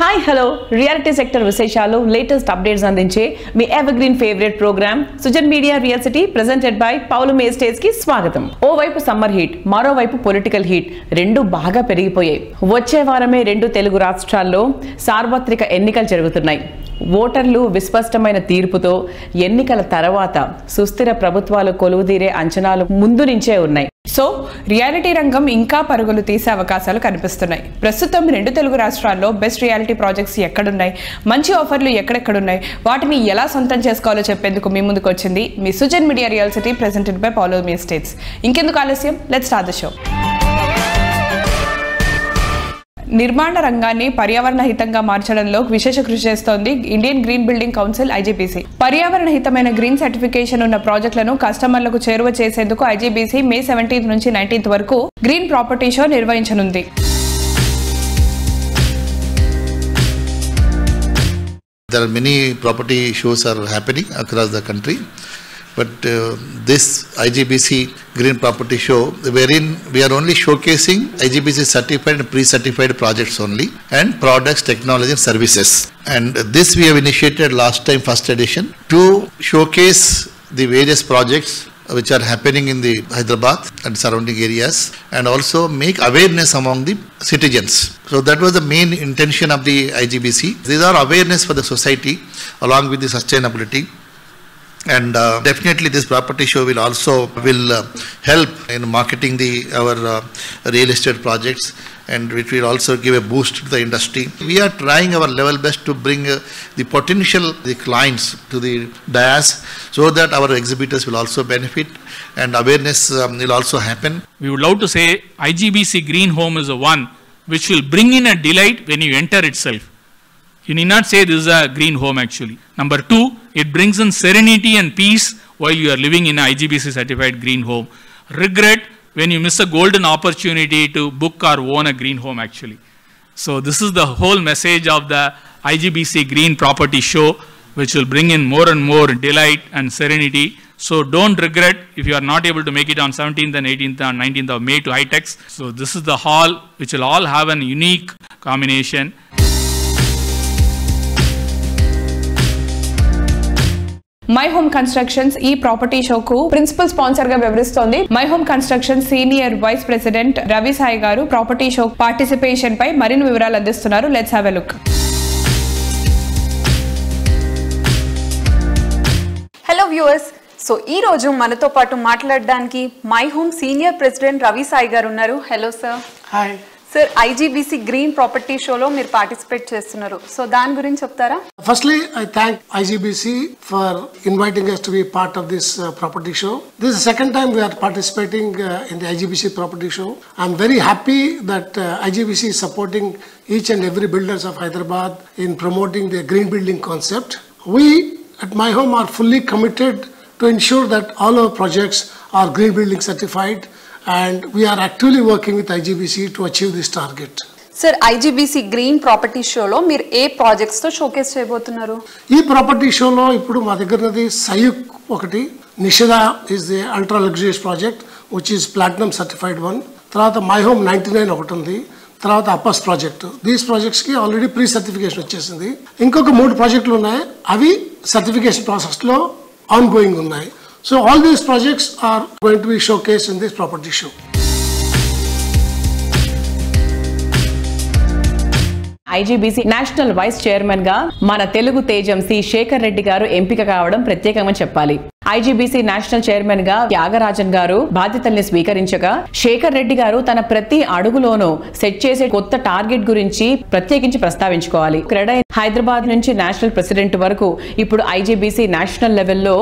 Hi hello reality sector విశేషాలు latest updates అందించే మీ evergreen favourite programme Sujan media real city presented by పౌలు మేస్టేజ్ కి స్వాగతం. ఓవైపు సమ్మర్ హీట్, మరోవైపు పొలిటికల్ హీట్ రెండు బాగా పెరిగిపోయాయి. వచ్చే వారమే రెండు తెలుగు రాష్ట్రాల్లో సార్వత్రిక ఎన్నికలు జరుగుతున్నాయి. ఓటర్లు విస్పష్టమైన తీర్పుతో ఎన్నికల తర్వాత సుస్థిర ప్రభుత్వాలు కొలువుదీరే అంచనాలు ముందు నుంచే ఉన్నాయి. సో రియాలిటీ రంగం ఇంకా పరుగులు తీసే అవకాశాలు కనిపిస్తున్నాయి. ప్రస్తుతం రెండు తెలుగు రాష్ట్రాల్లో బెస్ట్ రియాలిటీ ప్రాజెక్ట్స్ ఎక్కడున్నాయి, మంచి ఆఫర్లు ఎక్కడెక్కడున్నాయి, వాటిని ఎలా సొంతం చేసుకోవాలో చెప్పేందుకు మీ ముందుకు వచ్చింది మీ Sujan media real city presented by పౌలు మేస్టేజ్. ఇంకెందుకు ఆలస్యం, లెట్స్ స్టార్ట్ ద షో. నిర్మాణ రంగాన్ని పర్యావరణ హితంగా మార్చడంలో విశేష కృషి చేస్తోంది Indian Green Building council IGBC. పర్యావరణ హితమైన గ్రీన్ సర్టిఫికేషన్ ఉన్న ప్రాజెక్టులను కస్టమర్లకు చేరువ చేసేందుకు ఐజీబీసీ May 17 నుంచి 19 వరకు గ్రీన్ ప్రాపర్టీ షో నిర్వహించనుంది. There are many property shows are happening across the country, but this IGBC Green Property Show, wherein we are only showcasing IGBC certified and pre-certified projects only, and products, technology and services. And this we have initiated last time, first edition, to showcase the various projects which are happening in the Hyderabad and surrounding areas, and also make awareness among the citizens. So that was the main intention of the IGBC. These are awareness for the society along with the sustainability. And definitely this property show will also help in marketing our real estate projects, and which will also give a boost to the industry. We are trying our level best to bring the potential the clients to the dais, so that our exhibitors will also benefit and awareness will also happen. We would love to say IGBC Green Home is the one which will bring in a delight when you enter itself. You need not say this is a green home actually. Number two, it brings in serenity and peace while you are living in an IGBC certified green home. Regret when you miss a golden opportunity to book or own a green home actually. So this is the whole message of the IGBC Green Property Show, which will bring in more and more delight and serenity. So don't regret if you are not able to make it on 17th and 18th and 19th of May to HITEX. So this is the hall which will all have an unique combination. My home constructions ఈ property షోకు principal sponsor గా వ్యవహరిస్తోంది. My home construction senior vice president Ravi Sai గారు property show participation పై మరిన్ని వివరాలు అందిస్తున్నారు. Let's have a look. Hello viewers, so ఈ రోజు మనతో పాటు మాట్లాడడానికి my home senior president Ravi Sai గారు ఉన్నారు. Hello sir. Hi sir, IGBC green property షోలో మీరు పార్టిసిపేట్ చేస్తున్నారు, సో దాని గురించి చెప్తారా? Firstly, I thank IGBC for inviting us to be part of this property show. This is the second time we are participating in the IGBC property show. I'm very happy that IGBC is supporting each and every builders of Hyderabad in promoting the green building concept. We at My Home are fully committed to ensure that all our projects are green building certified, and we are actively working with IGBC to achieve this target. Sir, IGBC green property షోలో మీరు ఏ projects తో showcase చేయబోతున్నారు? ఈ property షోలో ఇప్పుడు మా దగ్గర ఉన్నది సయుక్ ఒకటి, Nishida is the ultra luxurious project which is platinum certified one, తర్వాత మై హోమ్ 99 ఒకటి ఉంది, తర్వాత అప్పస్ ప్రాజెక్ట్. దీస్ ప్రాజెక్ట్స్ కి ఆల్రెడీ ప్రీ సర్టిఫికేషన్ వచ్చేసింది. ఇంకొక 3 ప్రాజెక్టులు ఉన్నాయి, అవి సర్టిఫికేషన్ ప్రాసెస్ లో ఆన్ గోయింగ్ ఉన్నాయి. So all these projects are going to be showcased in this property show. IGBC national vice chairman గా మన తెలుగు తేజం సి శేఖర్ రెడ్డి గారు ఎంపిక కావడం ప్రత్యేకంగా చెప్పాలి. ఐజీబీసీ నేషనల్ చైర్మన్ గా త్యాగరాజన్ గారు బాధ్యతల్ని స్వీకరించగా, శేఖర్ రెడ్డి గారు తన ప్రతి అడుగులోనూ సెట్ చేసే కొత్త టార్గెట్ గురించి ప్రత్యేకించి ప్రస్తావించుకోవాలి. క్రెడై హైదరాబాద్ నుంచి నేషనల్ ప్రెసిడెంట్ వరకు ఇప్పుడు ఐజీబీసీ నేషనల్ లెవెల్లో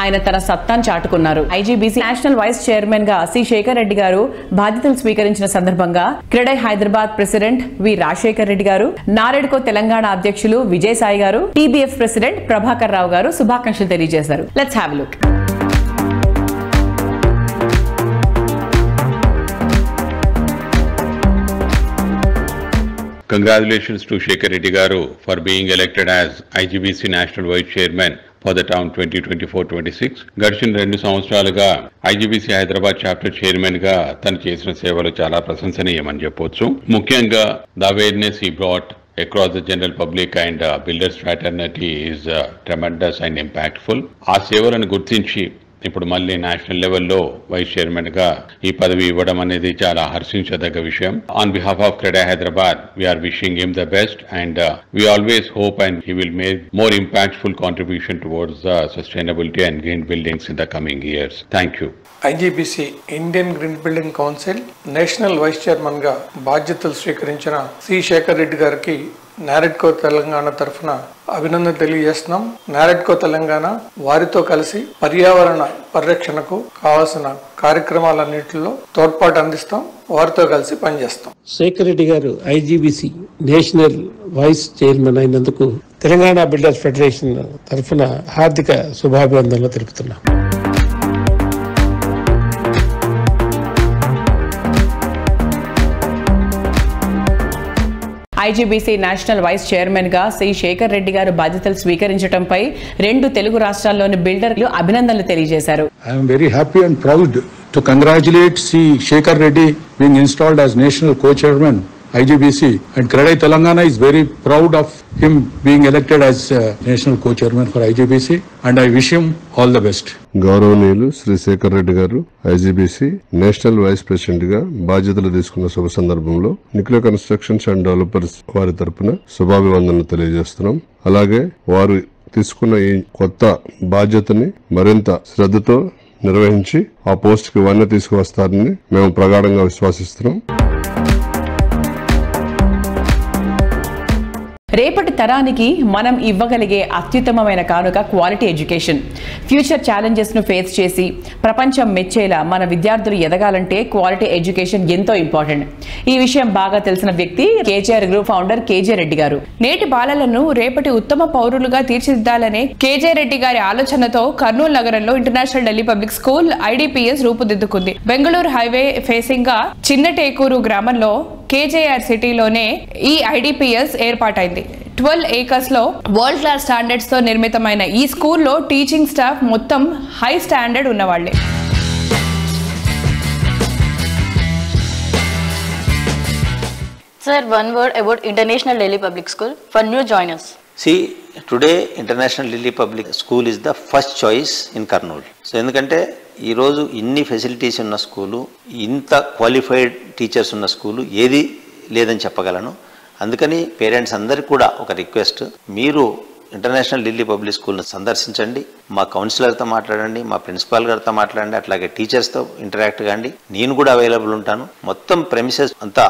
ఆయన తన సత్తాను చాటుకున్నారు. ఐజీబీసీ నేషనల్ వైస్ చైర్మన్ గా సి శేఖర్ రెడ్డి గారు బాధ్యతలు స్వీకరించిన సందర్భంగా క్రెడై హైదరాబాద్ ప్రెసిడెంట్ వి రాజశేఖర్ రెడ్డి గారు, నారెడ్కో తెలంగాణ అధ్యక్షులు విజయసాయి గారు, టీబీఎఫ్ ప్రెసిడెంట్ ప్రభాకర్ రావు గారు శుభాకాంక్షలు తెలియజేశారు. Let's have a look. Congratulations to Shekhar Reddy Garu for being elected as IGBC National Vice Chairman for the term 2024-26. గడిచిన 2 సంవత్సరాలుగా ఐజీబీసీ హైదరాబాద్ చాప్టర్ చైర్మన్ గా తను చేసిన సేవలు చాలా ప్రశంసనీయమని చెప్పొచ్చు. ముఖ్యంగా the awareness he brought across the general public and builders fraternity is tremendous and impactful. ఆ సేవలను గుర్తించి ఇప్పుడు మళ్ళీ నేషనల్ లెవెల్లో వైస్ చైర్మన్ గా ఈ పదవి ఇవ్వడం అనేది చాలా హర్షించదగ్గ విషయం. On behalf of CREDAI Hyderabad we are wishing him the best and we always hope and he will make more impactful contribution towards the sustainability and green buildings in the coming years. Thank you. IGBC Indian Green Building Council national vice chairman గా బాధ్యతలు స్వీకరించిన C Shekhar Reddy గారికి నారెడ్కో తెలంగాణ తరఫున అభినందన తెలియజేస్తున్నాం. నారెడ్కో తెలంగాణ వారితో కలిసి పర్యావరణ పరిరక్షణకు కావాల్సిన కార్యక్రమాలన్నింటిలో తోడ్పాటు అందిస్తాం, వారితో కలిసి పనిచేస్తాం. శేఖర్ రెడ్డి గారు ఐజీబీసీ నేషనల్ వైస్ చైర్మన్ అయినందుకు తెలంగాణ బిల్డర్స్ ఫెడరేషన్ తరఫున హార్దిక శుభాభివందనలు తెలుపుతున్నాం. ఐజీబీసీ నేషనల్ వైస్ చైర్మన్ గా సి శేఖర్ రెడ్డి గారు బాధ్యతలు స్వీకరించడంపై 2 తెలుగు రాష్ట్రాల్లోని బిల్డర్లు అభినందనలు తెలియజేశారు. I'm very happy and proud to congratulate C Shekhar Reddy being installed as national co-chairman IGBC, and Credai Telangana is very proud of him being elected as national co-chairman for IGBC, and I wish him all the best. గౌరవనీయులు శ్రీ శేఖర్ రెడ్డి గారు IGBC national vice president గా బాధ్యతలు తీసుకున్న శుభ సందర్భంలో Nikhila constructions and developers వారి తరపున శుభాభివందనలు తెలియజేస్తున్నాం. అలాగే వారు తీసుకున్న ఈ కొత్త బాధ్యతని మరింత శ్రద్ధతో నిర్వహించి ఆ పోస్ట్ కి వన్నె తీసుకువస్తారని మేము ప్రగాఢంగా విశ్వాసిస్తున్నాం. రేపటి తరానికి మనం ఇవ్వగలిగే అత్యుత్తమమైన కానుక క్వాలిటీ ఎడ్యుకేషన్. ఫ్యూచర్ ఛాలెంజెస్ ను ఫేస్ చేసి ప్రపంచం మెచ్చేలా మన విద్యార్థులు ఎదగాలంటే క్వాలిటీ ఎడ్యుకేషన్ ఎంతో ఇంపార్టెంట్. ఈ విషయం బాగా తెలిసిన వ్యక్తి KGR group founder KJ Reddy garu. నేటి బాలలను రేపటి ఉత్తమ పౌరులుగా తీర్చిదిద్దాలనే కేజే రెడ్డి గారి ఆలోచనతో కర్నూలు నగరంలో international Delhi public school IDPS రూపుదిద్దుకుంది. బెంగళూరు హైవే ఫేసింగ్ గా చిన్నటేకూరు గ్రామంలో కేజేఆర్ సిటీలోనే ఈ ఐడిపిఎస్ ఏర్పాటైంది. 12 acres లో వరల్డ్ క్లాస్ స్టాండర్డ్స్ తో నిర్మితమైన ఈ స్కూల్లో టీచింగ్ స్టాఫ్ మొత్తం హై స్టాండర్డ్ ఉన్నవాళ్లే. Sir, one word about International Delhi Public School for new joiners. See, today International Delhi Public School is the first choice in Karnool. So, ఎందుకంటే ఈరోజు ఇన్ని facilities ఉన్న స్కూలు, ఇంత క్వాలిఫైడ్ టీచర్స్ ఉన్న school ఏది లేదని చెప్పగలను. అందుకని పేరెంట్స్ అందరికీ కూడా ఒక రిక్వెస్ట్, మీరు ఇంటర్నేషనల్ ఢిల్లీ పబ్లిక్ స్కూల్ని సందర్శించండి, మా కౌన్సిలర్తో మాట్లాడండి, మా ప్రిన్సిపాల్ గారితో మాట్లాడండి, అట్లాగే టీచర్స్తో ఇంటరాక్ట్ కాండి. నేను కూడా అవైలబుల్ ఉంటాను. మొత్తం ప్రెమిసెస్ అంతా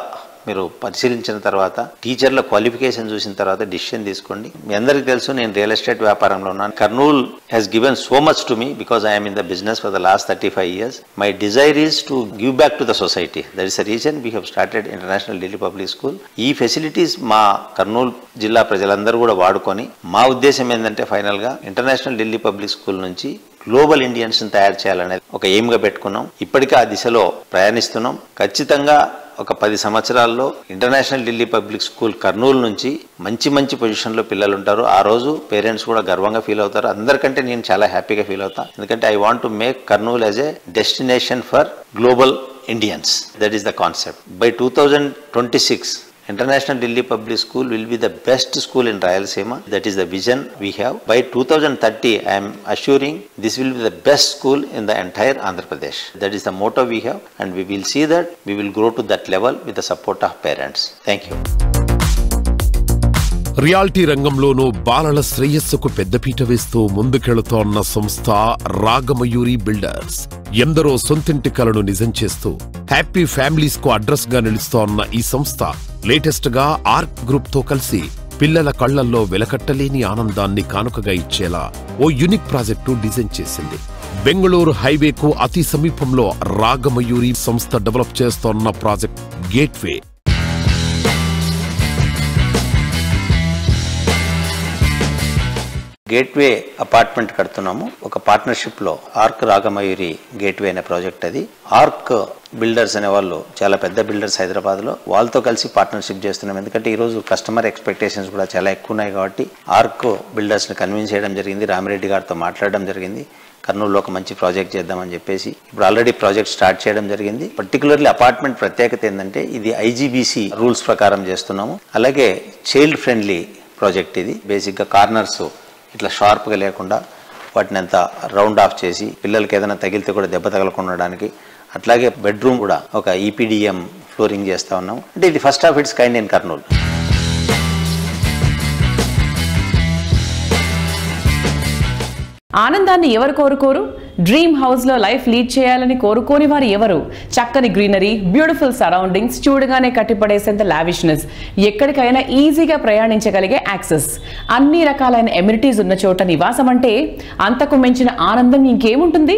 మీరు పరిశీలించిన తర్వాత టీచర్ల క్వాలిఫికేషన్ చూసిన తర్వాత డిసిషన్ తీసుకోండి. మీ అందరికీ తెలుసు నేను రియల్ ఎస్టేట్ వ్యాపారంలో ఉన్నాను. Kurnool has given so much to me because I'm in the business for the last 35 years. My Dzire is to give back to the society. That is the reason we have started international Delhi public school. ఈ facilities మా కర్నూలు జిల్లా ప్రజలందరూ కూడా వాడుకొని, మా ఉద్దేశం ఏంటంటే ఫైనల్గా ఇంటర్నేషనల్ ఢిల్లీ పబ్లిక్ స్కూల్ నుంచి గ్లోబల్ ఇండియన్స్ తయారు చేయాలనేది ఒక ఎయిమ్గా పెట్టుకున్నాం. ఇప్పటికే ఆ దిశలో ప్రయాణిస్తున్నాం. ఖచ్చితంగా ఒక 10 సంవత్సరాల్లో international Delhi public school Kurnool నుంచి మంచి పొజిషన్లో పిల్లలు ఉంటారు. ఆ రోజు పేరెంట్స్ కూడా గర్వంగా ఫీల్ అవుతారు. అందరికంటే నేను చాలా హ్యాపీగా ఫీల్ అవుతాను. ఎందుకంటే I want to make Kurnool as a destination for global Indians. That is the concept. By 2026 International Delhi Public School will be the best school in Rayalaseema. That is the vision we have. By 2030, I am assuring this will be the best school in the entire Andhra Pradesh. That is the motto we have, and we will see that we will grow to that level with the support of parents. Thank you. Reality రంగంలోనూ బాలల శ్రేయస్సుకు పెద్దపీట వేస్తూ ముందుకెళుతోన్న సంస్థ Ragamayuri builders. ఎందరో సొంతింటి కలను నిజం చేస్తూ హ్యాపీ ఫ్యామిలీస్ కు అడ్రస్ గా నిలుస్తోన్న ఈ సంస్థ లేటెస్ట్ గా ఆర్క్ గ్రూప్ తో కలిసి పిల్లల కళ్లల్లో వెలకట్టలేని ఆనందాన్ని కానుకగా ఇచ్చేలా ఓ యూనిక్ ప్రాజెక్టు డిజైన్ చేసింది. బెంగళూరు హైవేకు అతి సమీపంలో రాగమయూరి సంస్థ డెవలప్ చేస్తోన్న ప్రాజెక్ట్ గేట్వే. గేట్వే అపార్ట్మెంట్ కడుతున్నాము. ఒక పార్ట్నర్షిప్లో ఆర్క్ రాగమయూరి గేట్వే అనే ప్రాజెక్ట్. అది ఆర్క్ బిల్డర్స్ అనే వాళ్ళు చాలా పెద్ద బిల్డర్స్ హైదరాబాద్లో, వాళ్ళతో కలిసి పార్ట్నర్షిప్ చేస్తున్నాం. ఎందుకంటే ఈరోజు కస్టమర్ ఎక్స్పెక్టేషన్స్ కూడా చాలా ఎక్కువ ఉన్నాయి కాబట్టి ఆర్క్ బిల్డర్స్ని కన్విన్స్ చేయడం జరిగింది. రామిరెడ్డి గారితో మాట్లాడడం జరిగింది. కర్నూలులో ఒక మంచి ప్రాజెక్ట్ చేద్దామని చెప్పేసి ఇప్పుడు ఆల్రెడీ ప్రాజెక్ట్ స్టార్ట్ చేయడం జరిగింది. పర్టికులర్లీ అపార్ట్మెంట్ ప్రత్యేకత ఏంటంటే ఇది ఐజీబీసీ రూల్స్ ప్రకారం చేస్తున్నాము. అలాగే చైల్డ్ ఫ్రెండ్లీ ప్రాజెక్ట్ ఇది. బేసిక్గా కార్నర్స్ ఇట్లా షార్ప్గా లేకుండా వాటిని అంతా రౌండ్ ఆఫ్ చేసి పిల్లలకి ఏదైనా తగిలితే కూడా దెబ్బ తగలకుండా ఉండడానికి, అట్లాగే బెడ్రూమ్ కూడా ఒక ఈపీడిఎం ఫ్లోరింగ్ చేస్తా ఉన్నాం. అంటే ఇది first of it's kind in Kurnool. ఆనందాన్ని ఎవరు కోరుకోరు? డ్రీమ్ హౌస్ లో లైఫ్ లీడ్ చేయాలని కోరుకోని వారు ఎవరు? చక్కని గ్రీనరీ, బ్యూటిఫుల్ సరౌండింగ్స్, చూడగానే కట్టిపడేసేంత లావిష్నెస్, ఎక్కడికైనా ఈజీగా ప్రయాణించగలిగే యాక్సెస్, అన్ని రకాలైన ఎమ్యూనిటీస్ ఉన్న చోట నివాసం అంటే అంతకు మించిన ఆనందం ఇంకేముంటుంది?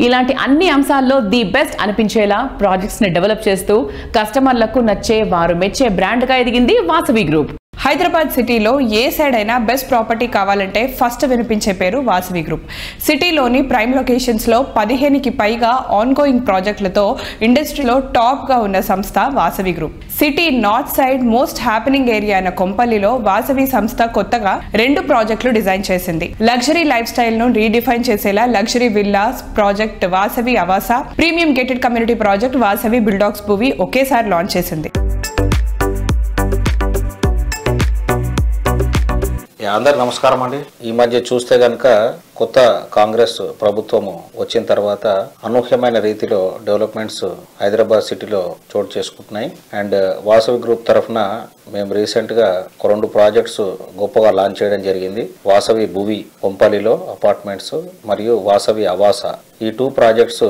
ఇలాంటి అన్ని అంశాల్లో ది బెస్ట్ అనిపించేలా ప్రాజెక్ట్స్ ని డెవలప్ చేస్తూ కస్టమర్లకు నచ్చే, వారు మెచ్చే బ్రాండ్ గా ఎదిగింది వాసవి గ్రూప్. హైదరాబాద్ సిటీలో ఏ సైడ్ అయినా బెస్ట్ ప్రాపర్టీ కావాలంటే ఫస్ట్ వినిపించే పేరు వాసవి గ్రూప్. సిటీలోని ప్రైమ్ లొకేషన్స్లో 15కి పైగా ఆన్గోయింగ్ ప్రాజెక్టులతో ఇండస్ట్రీలో టాప్గా ఉన్న సంస్థ Vasavi group. City north side most happening area అయిన కొంపల్లిలో వాసవి సంస్థ కొత్తగా 2 ప్రాజెక్టులు డిజైన్ చేసింది. లగ్జరీ లైఫ్ స్టైల్ ను రీడిఫైన్ చేసేలా luxury villas project Vasavi Avasa, premium gated community project Vasavi బిల్డాక్స్ భూవి ఒకేసారి లాంచ్ చేసింది. అందరికి నమస్కారం అండి. ఈ మధ్య చూస్తే కనుక కొత్త కాంగ్రెస్ ప్రభుత్వము వచ్చిన తర్వాత అనూహ్యమైన రీతిలో డెవలప్మెంట్స్ హైదరాబాద్ సిటీలో చోటు చేసుకుంటున్నాయి. అండ్ వాసవి గ్రూప్ తరఫున మేము రీసెంట్ గా 2 ప్రాజెక్ట్స్ గొప్పగా లాంచ్ చేయడం జరిగింది. వాసవి భూవి కొంపల్లిలో అపార్ట్మెంట్స్ మరియు వాసవి అవాస. ఈ 2 ప్రాజెక్ట్స్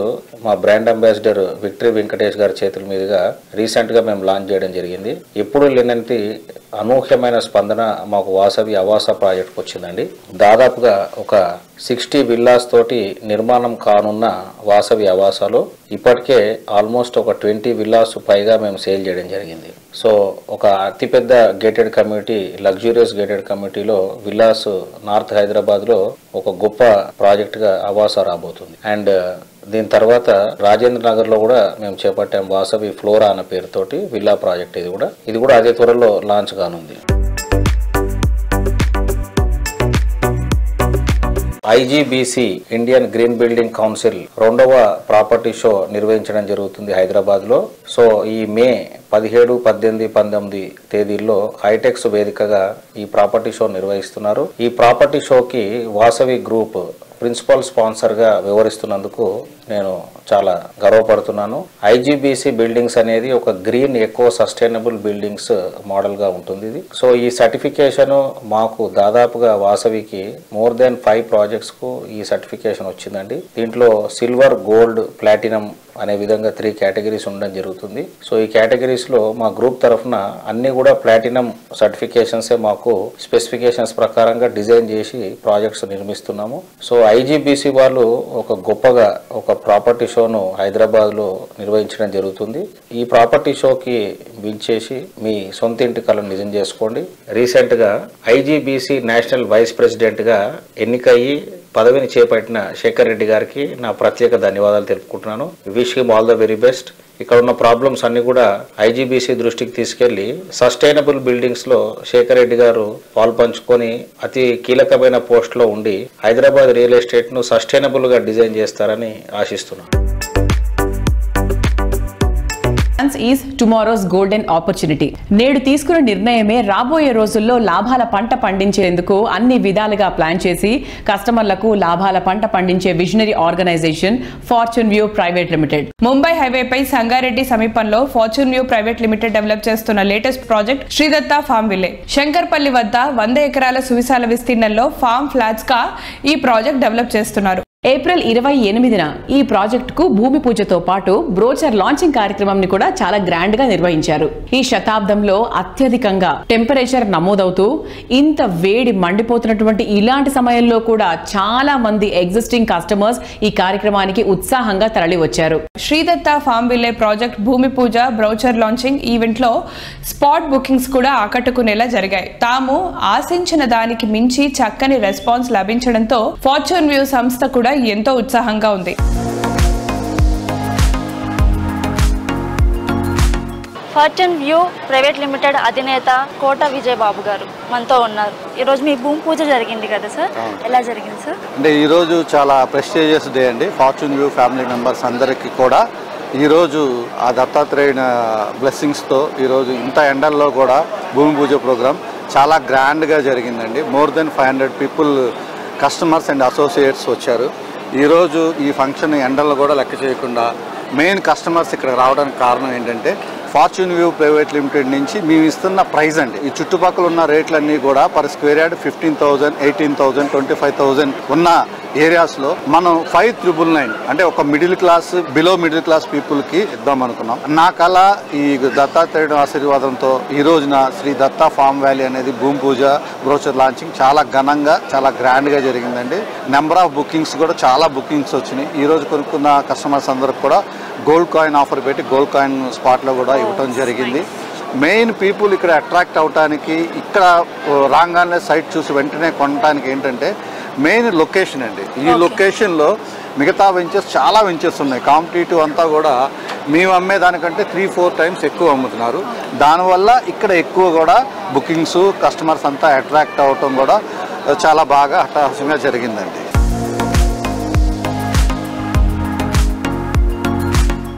మా బ్రాండ్ అంబాసిడర్ విక్టరీ వెంకటేష్ గారి చేతుల మీదుగా రీసెంట్ గా మేము లాంచ్ చేయడం జరిగింది. ఎప్పుడు లేనంత అనూహ్యమైన స్పందన మాకు వాసవి అవాస ప్రాజెక్ట్కి వచ్చిందండి. దాదాపుగా ఒక 60 విల్లాస్ తోటి నిర్మాణం కానున్న వాసవి అవాసాలో ఇప్పటికే ఆల్మోస్ట్ ఒక 20 విల్లాస్ పైగా మేము సేల్ చేయడం జరిగింది. సో ఒక అతిపెద్ద గేటెడ్ కమ్యూనిటీ, లగ్జూరియస్ గేటెడ్ కమ్యూనిటీలో విల్లాస్ నార్త్ హైదరాబాద్లో ఒక గొప్ప ప్రాజెక్ట్గా అవాసా రాబోతుంది. అండ్ దీని తర్వాత రాజేంద్ర నగర్ లో కూడా మేము చేపట్టాం వాసవి ఫ్లోరా అన్న పేరుతోటి విల్లా ప్రాజెక్ట్. ఇది కూడా అదే త్వరలో లాంచ్ కానుంది. IGBC Indian Green Building council 2వ ప్రాపర్టీ షో నిర్వహించడం జరుగుతుంది హైదరాబాద్ లో. సో ఈ మే 17, 18, 19 తేదీల్లో హైటెక్స్ వేదికగా ఈ ప్రాపర్టీ షో నిర్వహిస్తున్నారు. ఈ ప్రాపర్టీ షోకి వాసవి గ్రూప్ ప్రిన్సిపల్ స్పాన్సర్ గా వ్యవహరిస్తున్నందుకు నేను చాలా గర్వపడుతున్నాను. ఐజీబీసీ బిల్డింగ్స్ అనేది ఒక green echo sustainable buildings model గా ఉంటుంది ఇది. సో ఈ సర్టిఫికేషన్ మాకు దాదాపుగా వాసవికి మోర్ దెన్ 5 ప్రాజెక్ట్స్ కు ఈ సర్టిఫికేషన్ వచ్చిందండి. దీంట్లో సిల్వర్, గోల్డ్, ప్లాటినం అనే విధంగా 3 కేటగిరీస్ ఉండడం జరుగుతుంది. సో ఈ కేటగిరీస్ లో మా గ్రూప్ తరఫున అన్ని కూడా ప్లాటినం సర్టిఫికేషన్స్ మాకు స్పెసిఫికేషన్స్ ప్రకారంగా డిజైన్ చేసి ప్రాజెక్ట్స్ నిర్మిస్తున్నాము. సో ఐజీబీసీ వాళ్ళు ఒక గొప్పగా ఒక ప్రాపర్టీ షోను హైదరాబాద్ లో నిర్వహించడం జరుగుతుంది. ఈ ప్రాపర్టీ షోకి విచ్చేసి మీ సొంత ఇంటి కలను నిజం చేసుకోండి. రీసెంట్ గా ఐజీబీసీ నేషనల్ వైస్ ప్రెసిడెంట్ గా ఎన్నికయ్యి పదవిని చేపట్టిన శేఖర్ రెడ్డి గారికి నా ప్రత్యేక ధన్యవాదాలు తెలుపుకుంటున్నాను. Wish him all the very best. ఇక్కడ ఉన్న ప్రాబ్లమ్స్ అన్ని కూడా ఐజీబీసీ దృష్టికి తీసుకెళ్లి సస్టైనబుల్ బిల్డింగ్స్ లో శేఖర్ రెడ్డి గారు పాల్పంచుకొని అతి కీలకమైన పోస్ట్ లో ఉండి హైదరాబాద్ రియల్ ఎస్టేట్ ను సస్టైనబుల్ గా డిజైన్ చేస్తారని ఆశిస్తున్నాను. Is tomorrow's golden opportunity. నేడు తీసుకున్న నిర్ణయమే రాబోయే రోజుల్లో లాభాల పంట పండించేందుకు అన్ని విధాలుగా ప్లాన్ చేసి కస్టమర్లకు లాభాల పంట పండించే visionary organisation fortune view private limited. Mumbai హైవేపై సంగారెడ్డి సమీపంలో fortune view private limited develop చేస్తున్న latest project Sridatta farm ville. Shankarpalli వద్ద 100 ఎకరాల సువిశాల విస్తీర్ణంలో ఫార్మ్ ఫ్లాట్స్ గా ఈ ప్రాజెక్ట్ డెవలప్ చేస్తున్నారు. ఏప్రిల్ 28న ఈ ప్రాజెక్టుకు భూమి పూజతో పాటు బ్రోచర్ లాంచింగ్ కార్యక్రమం ని కూడా చాలా గ్రాండ్ గా నిర్వహించారు. ఈ శతాబ్దంలో అత్యధికంగా టెంపరేచర్ నమోదవుతూ ఇంత వేడి మండిపోతున్నటువంటి ఇలాంటి సమయంలో కూడా చాలా మంది ఎగ్జిస్టింగ్ కస్టమర్స్ ఈ కార్యక్రమానికి ఉత్సాహంగా తరలి వచ్చారు. శ్రీదత్త ఫార్మ్ విల్లే ప్రాజెక్ట్ భూమి పూజ, బ్రౌచర్ లాంచింగ్ ఈవెంట్ లో స్పాట్ బుకింగ్స్ కూడా ఆకట్టుకునేలా జరిగాయి. తాము ఆశించిన దానికి మించి చక్కని రెస్పాన్స్ లభించడంతో ఫార్చ్యూన్ వ్యూ సంస్థ కూడా ఎంతో ఉత్సాహంగా ఉంది. ఫార్చ్యూన్ వ్యూ ప్రైవేట్ లిమిటెడ్ అధినేత కోట విజయ్ బాబు గారు మనతో ఉన్నారు. ఈరోజు మీ భూమి పూజ జరిగింది కదా సార్, ఎలా జరిగింది సార్? అంటే ఈరోజు చాలా ప్రెస్టీజియస్ డే అండి. ఫార్చ్యూన్ వ్యూ ఫ్యామిలీ మెంబర్స్ అందరికీ కూడా ఈరోజు ఆ దత్తాత్రేయుని బ్లెస్సింగ్స్తో ఈరోజు ఇంత ఎండల్లో కూడా భూమి పూజ ప్రోగ్రామ్ చాలా గ్రాండ్గా జరిగిందండి. More than 500 people customers and associates వచ్చారు. ఈరోజు ఈ ఫంక్షన్ ఎండల్లో కూడా లెక్క చేయకుండా మెయిన్ కస్టమర్స్ ఇక్కడ రావడానికి కారణం ఏంటంటే ఫార్చ్యూన్ వ్యూ ప్రైవేట్ లిమిటెడ్ నుంచి మేము ఇస్తున్న ప్రైస్ అండి. ఈ చుట్టుపక్కల ఉన్న రేట్లన్నీ కూడా పర్ స్క్వేర్ యార్డ్ 15,000, 18,000, 25,000 ఉన్న ఏరియాస్లో మనం 5,999 అంటే ఒక middle class below middle class పీపుల్కి ఇద్దాం అనుకున్నాం. నా కళ ఈ దత్తాత్రేయుడు ఆశీర్వాదంతో ఈ రోజున శ్రీ దత్తా ఫార్మ్ వ్యాలీ అనేది భూమి పూజ బ్రోచర్ లాంచింగ్ చాలా ఘనంగా చాలా గ్రాండ్గా జరిగిందండి. నెంబర్ ఆఫ్ బుకింగ్స్ కూడా చాలా బుకింగ్స్ వచ్చినాయి. ఈ రోజు కొనుక్కున్న కస్టమర్స్ అందరికి కూడా గోల్డ్ కాయిన్ ఆఫర్ పెట్టి గోల్డ్ కాయిన్ స్పాట్లో కూడా ఇవ్వటం జరిగింది. మెయిన్ పీపుల్ ఇక్కడ అట్రాక్ట్ అవడానికి ఇక్కడ రాగానే సైట్ చూసి వెంటనే కొనడానికి ఏంటంటే మెయిన్ లొకేషన్ అండి. ఈ లొకేషన్లో మిగతా వెంచర్స్ చాలా వెంచర్స్ ఉన్నాయి. కాంపిటేటివ్ అంతా కూడా మేము అమ్మే దానికంటే 3-4 టైమ్స్ ఎక్కువ అమ్ముతున్నారు. దానివల్ల ఇక్కడ ఎక్కువ కూడా బుకింగ్స్ కస్టమర్స్ అంతా అట్రాక్ట్ అవటం కూడా చాలా బాగా అట్టహాసంగా జరిగిందండి.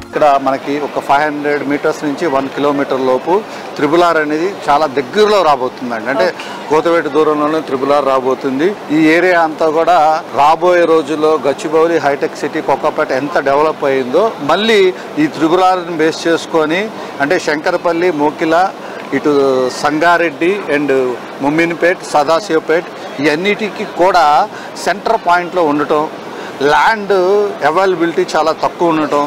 ఇక్కడ మనకి ఒక 500 మీటర్స్ నుంచి 1 కిలోమీటర్ లోపు త్రిబులార్ అనేది చాలా దగ్గరలో రాబోతుందండి. అంటే కోతవేటు దూరంలోనే త్రిబులార్ రాబోతుంది. ఈ ఏరియా అంతా కూడా రాబోయే రోజుల్లో గచ్చిబౌలి హైటెక్ సిటీ కొత్తపేట ఎంత డెవలప్ అయిందో మళ్ళీ ఈ త్రిబులార్ని బేస్ చేసుకొని అంటే శంకరపల్లి, మోకిల, ఇటు సంగారెడ్డి అండ్ ముమ్మినిపేట్, సదాశివపేట్ ఇవన్నిటికీ కూడా సెంటర్ పాయింట్లో ఉండటం, ల్యాండ్ అవైలబిలిటీ చాలా తక్కువ ఉండటం,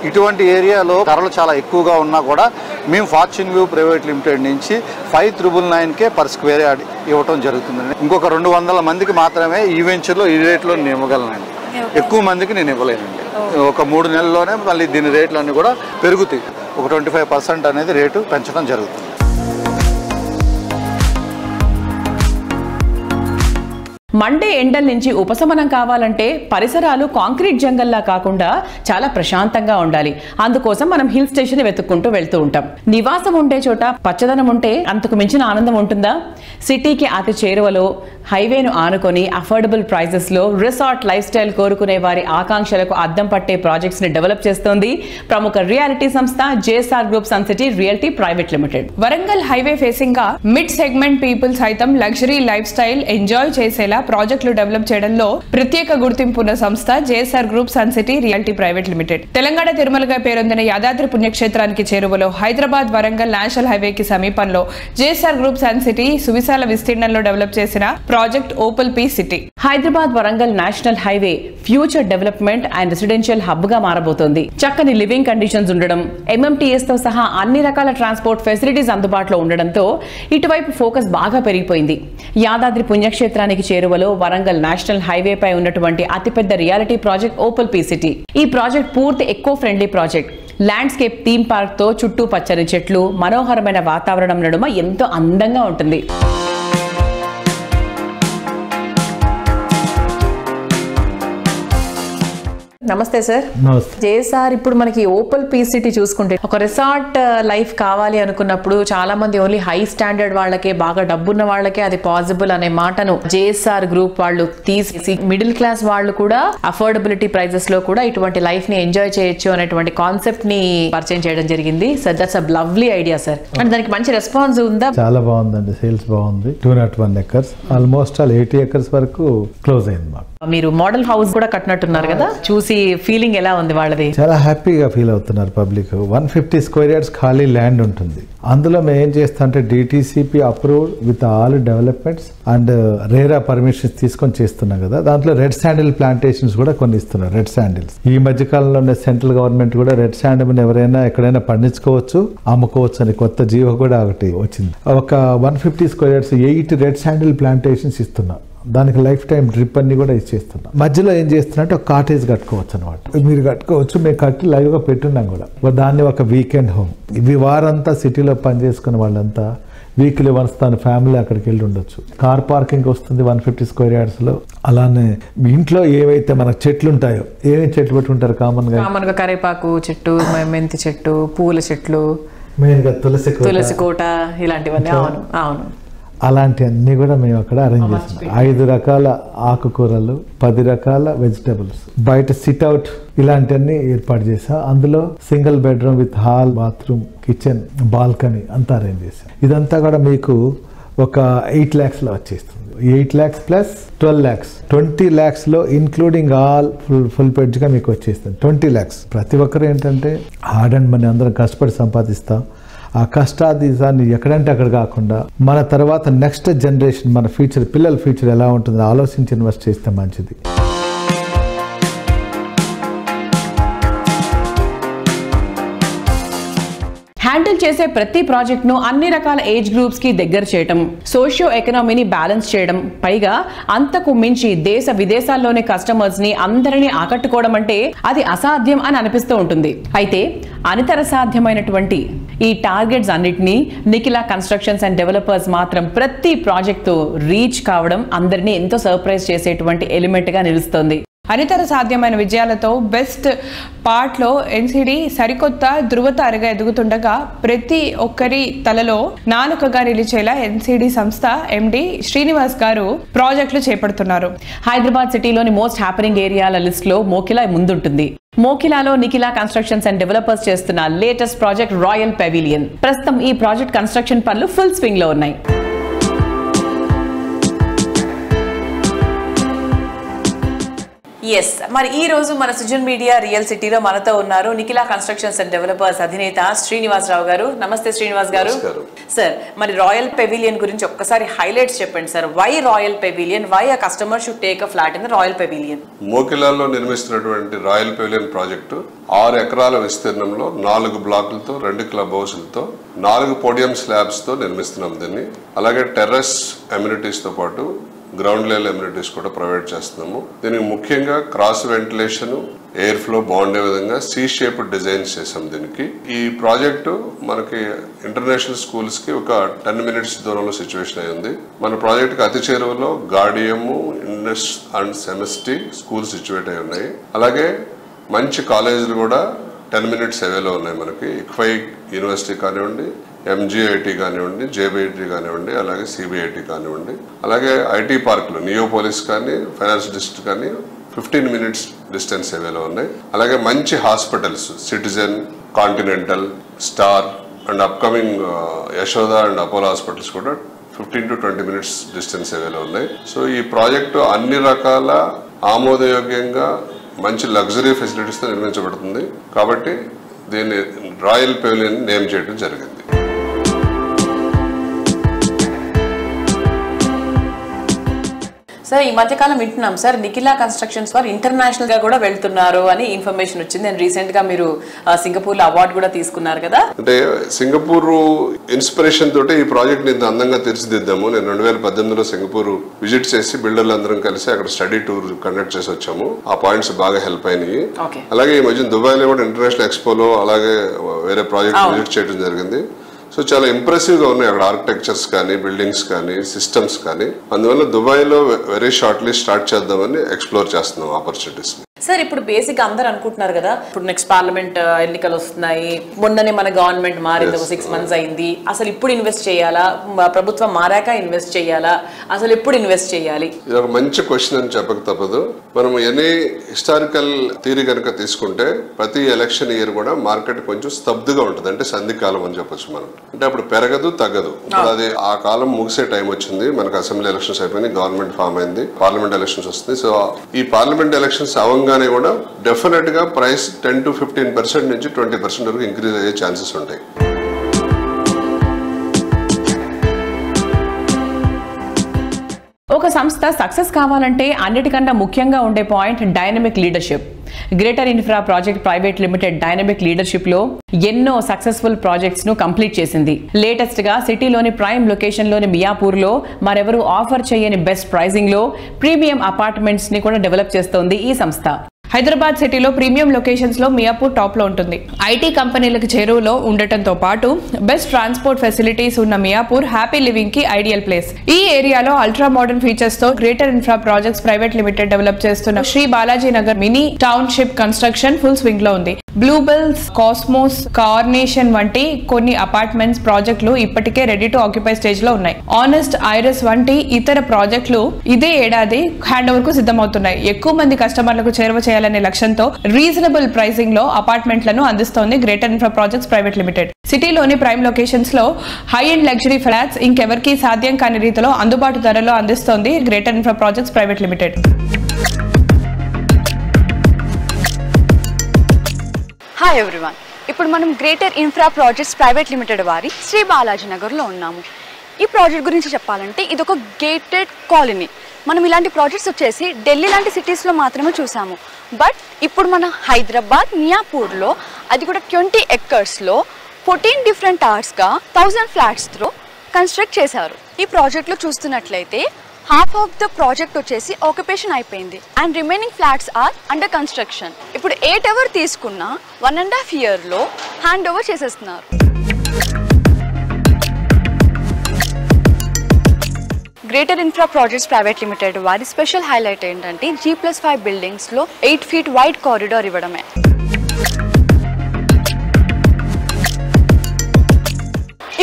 ఇటువంటి ఏరియాలో ధరలు చాలా ఎక్కువగా ఉన్నా కూడా మేము ఫార్చ్యూన్ వ్యూ ప్రైవేట్ లిమిటెడ్ నుంచి 5,999 పర్ స్క్వేర్ యార్డ్ ఇవ్వటం జరుగుతుందండి. ఇంకొక 200 మందికి మాత్రమే ఈ వెంచర్లో ఈ రేట్లో నేను ఇవ్వగలనండి. ఎక్కువ మందికి నేను ఇవ్వలేనండి. ఒక 3 నెలల్లోనే మళ్ళీ దీని రేట్లు అన్నీ కూడా పెరుగుతాయి. ఒక 25% అనేది రేటు పెంచడం జరుగుతుంది. మండే ఎండల నుంచి ఉపశమనం కావాలంటే పరిసరాలు కాంక్రీట్ జంగల్లా కాకుండా చాలా ప్రశాంతంగా ఉండాలి. అందుకోసం మనం హిల్ స్టేషన్ వెతుక్కుంటూ వెళ్తూ ఉంటాం. నివాసం ఉండే చోట పచ్చదనం ఉంటే అంతకు మించిన ఆనందం ఉంటుందా? సిటీకి అతి చేరువలో హైవేను ఆనుకొని అఫోర్డబుల్ ప్రైజెస్ లో రిసార్ట్ లైఫ్ స్టైల్ కోరుకునే వారి ఆకాంక్షలకు అద్దం పట్టే ప్రాజెక్ట్స్ ని డెవలప్ చేస్తోంది ప్రముఖ రియాలిటీ సంస్థ JSR group sun city realty private limited. Warangal highway facing గా మిడ్ సెగ్మెంట్ పీపుల్ సైతం లగ్జరీ లైఫ్ స్టైల్ ఎంజాయ్ చేసేలా ప్రాజెక్టులు డెవలప్ చేయడంలో ప్రత్యేక గుర్తింపు ఉన్న సంస్థ JSR group sun city realty private limited. Telangana తిరుమలగా పేరొందిన యాదాద్రి పుణ్యక్షేత్రానికి చేరువలో హైదరాబాద్ వరంగల్ నేషనల్ హైవేకి సమీపంలో జేఎస్ఆర్ గ్రూప్ సన్ సిటీ సువిశాల విస్తీర్ణంలో డెవలప్ చేసిన project Opal P city. Hyderabad Warangal national highway future development and residential hub గా మారబోతోంది. చక్కని లివింగ్ కండిషన్స్ ఉండడం, ఎంఎంటీఎస్ తో సహా అన్ని రకాల ట్రాన్స్పోర్ట్ ఫెసిలిటీస్ అందుబాటులో ఉండడంతో ఇటువైపు ఫోకస్ బాగా పెరిగిపోయింది. యాదాద్రి పుణ్యక్షేత్రానికి చేరువలో వరంగల్ నేషనల్ హైవే పై ఉన్నటువంటి అతిపెద్ద reality project Opal P city. ఈ ప్రాజెక్ట్ పూర్తి eco friendly project. Landscape theme park తో చుట్టూ పచ్చని చెట్లు, మనోహరమైన వాతావరణం నడుమ ఎంతో అందంగా ఉంటుంది. నమస్తే సార్. జేఎస్ఆర్ ఇప్పుడు మనకి ఓపల్ పీ సిటీ చూసుకుంటే ఒక రిసార్ట్ లైఫ్ కావాలి అనుకున్నప్పుడు చాలా మంది ఓన్లీ హై స్టాండర్డ్ వాళ్ళకే, బాగా డబ్బున్న వాళ్ళకే అది పాసిబుల్ అనే మాటను జేఎస్ఆర్ గ్రూప్ వాళ్ళు తీసి మిడిల్ క్లాస్ వాళ్ళు కూడా అఫోర్డబిలిటీ ప్రైజెస్ లో కూడా ఇటువంటి లైఫ్ ని ఎంజాయ్ చేయొచ్చు అనేటువంటి కాన్సెప్ట్ ని పరిచయం చేయడం జరిగింది. Sir that's a lovely idea sir. అంటే దానికి మంచి రెస్పాన్స్ ఉందా? చాలా బాగుందండి, సేల్స్ బాగుంది. 201 acres ఆల్మోస్ట్ 80 acres వరకు క్లోజ్ అయింది మాకు. మీరు మోడల్ హౌస్ కూడా కట్టినట్టున్నారు కదా, చూసి ఫీలింగ్ ఎలా ఉంది వాళ్ళది? చాలా హ్యాపీగా ఫీల్ అవుతున్నారు పబ్లిక్. 150 square yards ఖాళీ ల్యాండ్ ఉంటుంది. అందులో మేము ఏం చేస్తాం అంటే DTCP approved with all developments and RERA permissions తీసుకొని చేస్తున్నాం కదా. దాంట్లో రెడ్ శాండిల్ ప్లాంటేషన్స్ కూడా కొన్ని ఇస్తున్నారు. రెడ్ శాండిల్స్ ఈ మధ్య కాలంలో సెంట్రల్ గవర్నమెంట్ కూడా రెడ్ శాండిల్ ఎవరైనా ఎక్కడైనా పండించుకోవచ్చు, అమ్ముకోవచ్చు అని కొత్త జీవో కూడా ఒకటి వచ్చింది. ఒక 150 square yards 8 red sandal plantations ఇస్తున్నాం. దానికి లైఫ్ టైం డ్రిప్ అన్ని కూడా ఇచ్చేస్తున్నాం. మధ్యలో ఏం చేస్తున్నట్టు ఒక కాటేజ్ కట్టుకోవచ్చు అనమాట. మీరు కట్టుకోవచ్చు, మేము కట్టి లైవ్ గా పెట్టున్నాం కూడా. దాన్ని ఒక వీకెండ్ హోమ్. ఇవి వారంతా సిటీలో పనిచేసుకునే వాళ్ళంతా వీక్లీ వన్స్ తన ఫ్యామిలీ అక్కడికి వెళ్ళి ఉండొచ్చు. కార్ పార్కింగ్ వస్తుంది 150 square yards లో. అలానే ఇంట్లో ఏవైతే మనకు చెట్లు ఉంటాయో, ఏమేమి చెట్లు పెట్టుకుంటారు కామన్ గా? కరేపాకు చెట్టు, మెంతి చెట్టు, పూల చెట్లు, మెయిన్గా తులసి కోట ఇలాంటివన్నీ. అవును అవును, అలాంటివన్నీ కూడా మేము అక్కడ అరేంజ్ చేసాం. 5 రకాల ఆకుకూరలు, 10 రకాల వెజిటబుల్స్, బయట సిట్అవుట్ ఇలాంటివన్నీ ఏర్పాటు చేసాం. అందులో single bedroom with hall, bathroom, kitchen, balcony అంతా అరేంజ్ చేసాం. ఇదంతా కూడా మీకు ఒక 8 lakhsలో వచ్చేస్తుంది. 8 lakhs ప్లస్ 12 lakhs, 20 lakhsలో ఇన్క్లూడింగ్ ఆల్ ఫుల్ పెడ్జ్గా మీకు వచ్చేస్తుంది 20 lakhs. ప్రతి ఒక్కరు ఏంటంటే హార్డ్ అండ్ మనీ అందరం కష్టపడి సంపాదిస్తాం. ఆ కష్టాన్ని ఎక్కడంటే అక్కడ కాకుండా మన తర్వాత నెక్స్ట్ జనరేషన్, మన ఫ్యూచర్, పిల్లల ఫ్యూచర్ ఎలా ఉంటుందో ఆలోచించి ఇన్వెస్ట్ చేస్తే మంచిది. హ్యాండిల్ చేసే ప్రతి ప్రాజెక్ట్ ను అన్ని రకాల ఏజ్ గ్రూప్స్ కి దగ్గర చేయడం, సోషియో ఎకనామీని బ్యాలెన్స్ చేయడం, పైగా అంతకు మించి దేశ విదేశాల్లోని కస్టమర్స్ ని అందరినీ ఆకట్టుకోవడం అంటే అది అసాధ్యం అని అనిపిస్తూ ఉంటుంది. అయితే అనితర సాధ్యమైనటువంటి ఈ టార్గెట్స్ అన్నిటినీ నిఖిల కన్స్ట్రక్షన్స్ అండ్ డెవలపర్స్ మాత్రం ప్రతి ప్రాజెక్ట్ తో రీచ్ కావడం అందరినీ ఎంతో సర్ప్రైజ్ చేసేటువంటి ఎలిమెంట్ గా నిలుస్తుంది. అనితర సాధ్యమైన విజయాలతో బెస్ట్ పార్ట్లో ఎన్సిడి సరికొత్త ధృవతారగా ఎదుగుతుండగా ప్రతి ఒక్కరి తలలో నాలుకగా నిలిచేలా ఎన్సిడి సంస్థ ఎండి శ్రీనివాస్ గారు ప్రాజెక్టులు చేపడుతున్నారు. హైదరాబాద్ సిటీలోని మోస్ట్ హ్యాపెనింగ్ ఏరియాల లిస్ట్ లో మోకిలా ముందుంటుంది. మోకిలాలో నిఖిల కన్స్ట్రక్షన్స్ అండ్ డెవలపర్స్ చేస్తున్న లేటెస్ట్ ప్రాజెక్ట్ రాయల్ పెవిలియన్. ప్రస్తుతం ఈ ప్రాజెక్ట్ కన్స్ట్రక్షన్ పనులు ఫుల్ స్వింగ్ లో ఉన్నాయి. ఎస్, మరి ఈ రోజు మన సుజన్ మీడియా రియల్ సిటీలో మనతో ఉన్నారు నిఖిల కన్స్ట్రక్షన్స్ అండ్ డెవలపర్స్ అధినేత శ్రీనివాసరావు గారు. నమస్తే శ్రీనివాస్ గారు. సార్, మరి రాయల్ పెవిలియన్ గురించి ఒక్కసారి హైలైట్స్ చెప్పండి sir. Why royal pavilion, why a customer should take a flat in the royal pavilion? మోకిలాలో నిర్మిస్తున్నటువంటి రాయల్ పెవిలియన్ ప్రాజెక్టు 6 ఎకరాల విస్తీర్ణంలో 4 బ్లాకులతో 2 క్లబ్ హౌస్లతో 4 పోడియం స్లాబ్స్ తో నిర్మిస్తున్నాం దీన్ని. అలాగే టెర్రస్ అమ్యూనిటీస్ తో పాటు గ్రౌండ్ లెవెల్ అమ్యూనిటీస్ కూడా ప్రొవైడ్ చేస్తున్నాము. దీనికి ముఖ్యంగా క్రాస్ వెంటిలేషన్, ఎయిర్ ఫ్లో బాగుండే విధంగా సి షేప్ డిజైన్స్ చేసాం దీనికి. ఈ ప్రాజెక్టు మనకి ఇంటర్నేషనల్ స్కూల్స్ కి ఒక 10 minutes దూరంలో సిచ్యువేషన్ అయింది. మన ప్రాజెక్ట్ కి అతి చేరువలో గాడియము, ఇండస్ అండ్ సెమిస్టీ స్కూల్ సిచ్యువేట్ అయి ఉన్నాయి. అలాగే మంచి కాలేజీలు కూడా 10 minutes అవేలో ఉన్నాయి మనకి. ఇక్ఫై యూనివర్సిటీ కానివ్వండి, ఎంజిఐటి కానివ్వండి, జేబిఐటి కానివ్వండి, అలాగే సిబిఐటి కానివ్వండి, అలాగే ఐటీ పార్కులు నియోపోలిస్ కానీ, ఫైనాన్స్ డిస్ట్రిక్ట్ కానీ 15 minutes డిస్టెన్స్ అవేలో ఉన్నాయి. అలాగే మంచి hospitals citizen, continental, star and upcoming Yashoda and Apollo hospitals కూడా 15 to 20 minutes డిస్టెన్స్ అవేలో ఉన్నాయి. సో ఈ ప్రాజెక్టు అన్ని రకాల ఆమోదయోగ్యంగా మంచి లగ్జరీ ఫెసిలిటీస్తో నిర్మించబడుతుంది. కాబట్టి దీన్ని రాయల్ పెవిలియన్ నేమ్ చేయడం జరిగింది. సార్, ఈ మధ్యకాలం వింటున్నాం సార్ నిఖిల కన్స్ట్రక్షన్స్ వారు ఇంటర్నేషనల్ గా కూడా వెళ్తున్నారు అని ఇన్ఫర్మేషన్ వచ్చింది. అండ్ రీసెంట్ గా మీరు సింగపూర్ లో అవార్డు కూడా తీసుకున్నారు కదా. అంటే సింగపూర్ ఇన్స్పిరేషన్ తోటి ఈ ప్రాజెక్ట్ ని అందంగా తీర్చిదిద్దాము. నేను 2018లో సింగపూర్ విజిట్ చేసి బిల్డర్లు అందరం కలిసి అక్కడ స్టడీ టూర్ కండక్ట్ చేసి వచ్చాము. ఆ పాయింట్స్ బాగా హెల్ప్ అయినాయి. అలాగే ఈ మధ్య దుబాయ్ లో కూడా ఇంటర్నేషనల్ ఎక్స్పోలో అలాగే వేరే ప్రాజెక్ట్ విజిట్ చేయడం జరిగింది. సో చాలా ఇంప్రెసివ్ గా ఉన్నాయి అక్కడ ఆర్కిటెక్చర్స్ కానీ, బిల్డింగ్స్ కానీ, సిస్టమ్స్ కానీ. అందువల్ల దుబాయ్ లో వెరీ షార్ట్లీ స్టార్ట్ చేద్దామని ఎక్స్ప్లోర్ చేస్తున్నాం ఆపర్చునిటీస్. సార్, ఇప్పుడు బేసిక్ అందరూ అనుకుంటున్నారు కదా, ఇప్పుడు నెక్స్ట్ పార్లమెంట్ ఎన్నికలు వస్తున్నాయి, మొన్ననే మన గవర్నమెంట్ మారింది, ఒక 6 months అయింది. అసలు ఇప్పుడు ఇన్వెస్ట్ చేయాలా, ప్రభుత్వం మారాక ఇన్వెస్ట్ చేయాలా, అసలు ఎప్పుడు ఇన్వెస్ట్ చేయాలి? ఇది ఒక మంచి క్వశ్చన్ అని చెప్పక తప్పదు. మనం ఎనీ హిస్టారికల్ థియరీ కనుక తీసుకుంటే ప్రతి ఎలక్షన్ ఇయర్ కూడా మార్కెట్ కొంచెం స్తబ్దుగా ఉంటుంది. అంటే సంధికాలం అని చెప్పొచ్చు మనం. అంటే అప్పుడు పెరగదు, తగ్గదు. ఇప్పుడు అది ఆ కాలం ముగిసే టైం వచ్చింది. మనకు అసెంబ్లీ ఎలక్షన్స్ అయిపోయింది, గవర్నమెంట్ ఫామ్ అయింది, పార్లమెంట్ ఎలక్షన్స్ వస్తుంది. సో ఈ పార్లమెంట్ ఎలక్షన్స్ అవంగానే కూడా డెఫినెట్ గా ప్రైస్ 10 to 15% నుంచి 20% వరకు ఇంక్రీజ్ అయ్యే ఛాన్సెస్ ఉంటాయి. ఒక సంస్థ సక్సెస్ కావాలంటే అన్నిటికన్నా ముఖ్యంగా ఉండే point dynamic leadership. Greater infra project private limited dynamic leadership లో ఎన్నో సక్సెస్ఫుల్ ప్రాజెక్ట్స్ ను కంప్లీట్ చేసింది. లేటెస్ట్ గా సిటీలోని ప్రైమ్ లొకేషన్ లోని మియాపూర్ లో మరెవరు ఆఫర్ చేయని బెస్ట్ ప్రైజింగ్ లో ప్రీమియం అపార్ట్మెంట్స్ ని కూడా డెవలప్ చేస్తోంది ఈ సంస్థ. హైదరాబాద్ సిటీలో ప్రీమియం లొకేషన్స్ లో మియాపూర్ టాప్ లో ఉంటుంది. ఐటీ కంపెనీలకు చేరువలో ఉండటంతో పాటు బెస్ట్ ట్రాన్స్పోర్ట్ ఫెసిలిటీస్ ఉన్న మియాపూర్ హ్యాపీ లివింగ్ కి ఐడియల్ ప్లేస్. ఈ ఏరియాలో అల్ట్రా మోడర్న్ ఫీచర్స్ తో greater infra projects private limited develop చేస్తున్న Sri Balaji Nagar mini township construction full swing లో ఉంది. బ్లూబెల్స్, కాస్మోస్, కార్నేషన్ వంటి కొన్ని అపార్ట్మెంట్స్ ప్రాజెక్టులు ఇప్పటికే రెడీ టు ఆక్యుపై స్టేజ్ లో ఉన్నాయి. ఆనెస్ట్, ఐరస్ వంటి ఇతర ప్రాజెక్టులు ఇదే ఏడాది హ్యాండ్ ఓవర్ కు సిద్ధమవుతున్నాయి. ఎక్కువ మంది కస్టమర్లకు చేరువ చేయాలనే లక్ష్యంతో రీజనబుల్ ప్రైసింగ్ లో అపార్ట్మెంట్లను అందిస్తోంది greater infra projects private limited. సిటీలోని ప్రైమ్ లొకేషన్స్ లో హై అండ్ లగ్జరీ ఫ్లాట్స్ ఇంకెవరికీ సాధ్యం కాని రీతిలో అందుబాటు ధరలో అందిస్తోంది greater infra projects private limited. Hi everyone, ఇప్పుడు మనం greater infra projects private limited వారి శ్రీ బాలాజీ నగర్లో ఉన్నాము. ఈ ప్రాజెక్ట్ గురించి చెప్పాలంటే ఇది ఒక గేటెడ్ కాలనీ. మనం ఇలాంటి ప్రాజెక్ట్స్ వచ్చేసి ఢిల్లీ లాంటి సిటీస్లో మాత్రమే చూసాము. బట్ ఇప్పుడు మన హైదరాబాద్ మియాపూర్లో అది కూడా 20 acres-లో 14 different hours-గా 1000 flats-తో కన్స్ట్రక్ట్ చేశారు. ఈ ప్రాజెక్ట్లో చూస్తున్నట్లయితే హాఫ్ ఆఫ్ ద ప్రాజెక్ట్ వచ్చేసి ఆక్యుపేషన్ అయిపోయింది and remaining flats are under construction. ఇప్పుడు 8 hours తీసుకున్న 1.5 year-లో హ్యాండ్ ఓవర్ చేసేస్తున్నారు. Greater infra projects private limited వారి స్పెషల్ హైలైట్ ఏంటంటే G+5 బిల్డింగ్స్లో 8 feet వైడ్ కారిడార్ ఇవ్వడమే.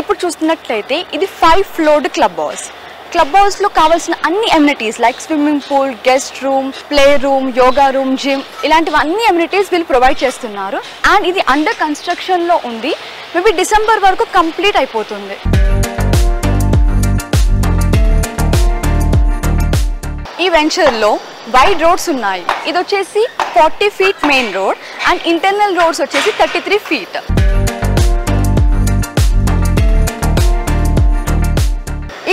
ఇప్పుడు చూస్తున్నట్లయితే ఇది 5-floored క్లబ్ హౌస్. క్లబ్ హౌస్లో కావాల్సిన అన్ని amenities like swimming pool, guest room, play room, yoga room, gym ఇలాంటివి అన్ని ఎమ్యూనిటీస్ వీళ్ళు ప్రొవైడ్ చేస్తున్నారు. అండ్ ఇది అండర్ కన్స్ట్రక్షన్లో ఉంది. మేబీ December వరకు కంప్లీట్ అయిపోతుంది. ఈ వెంచర్లో వైడ్ రోడ్స్ ఉన్నాయి. ఇది వచ్చేసి 40 feet main road and internal roads వచ్చేసి 33 feet.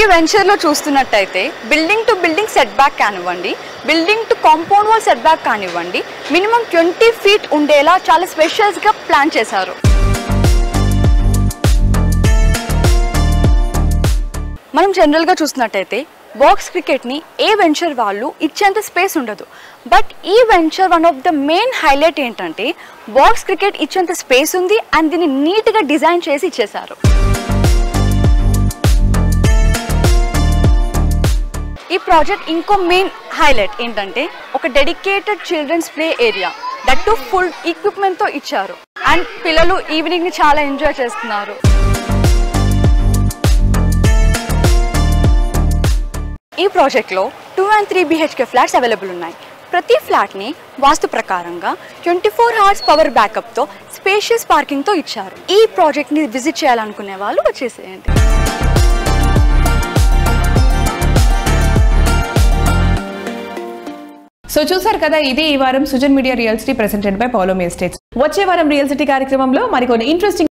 ఈ వెంచర్లో చూస్తున్నట్టయితే building to building set back కానివ్వండి, building to compound wall set back కానివ్వండి, మినిమం 20 feet ఉండేలా చాలా స్పెషల్స్గా ప్లాన్ చేశారు. మనం జనరల్గా చూస్తున్నట్టయితే బాక్స్ క్రికెట్ని ఏ వెంచర్ వాళ్ళు ఇచ్చేంత స్పేస్ ఉండదు. బట్ ఈ venture one of the main highlight ఏంటంటే బాక్స్ క్రికెట్ ఇచ్చేంత స్పేస్ ఉంది అండ్ దీన్ని నీట్గా డిజైన్ చేసి ఇచ్చేశారు. ఈ ప్రాజెక్ట్ ఇంకో మెయిన్ హైలైట్ ఏంటంటే ఒక dedicated children's play area, that to full ఎక్విప్మెంట్తో ఇచ్చారు అండ్ పిల్లలు ఈవినింగ్ని చాలా ఎంజాయ్ చేస్తున్నారు. ఈ ప్రాజెక్ట్లో 2 and 3 BHK ఫ్లాట్స్ అవైలబుల్ ఉన్నాయి. ప్రతి ఫ్లాట్ని వాస్తు ప్రకారంగా 24 hours పవర్ బ్యాకప్తో స్పేషియస్ పార్కింగ్తో ఇచ్చారు. ఈ ప్రాజెక్ట్ని విజిట్ చేయాలనుకునే వాళ్ళు వచ్చేసేయండి. సో చూసారు కదా, ఇది ఈ వారం Sujan media real city presented by Paulomi estates. వచ్చే వారం రియల్ సిటీ కార్యక్రమంలో మరికొన్ని ఇంట్రెస్టింగ్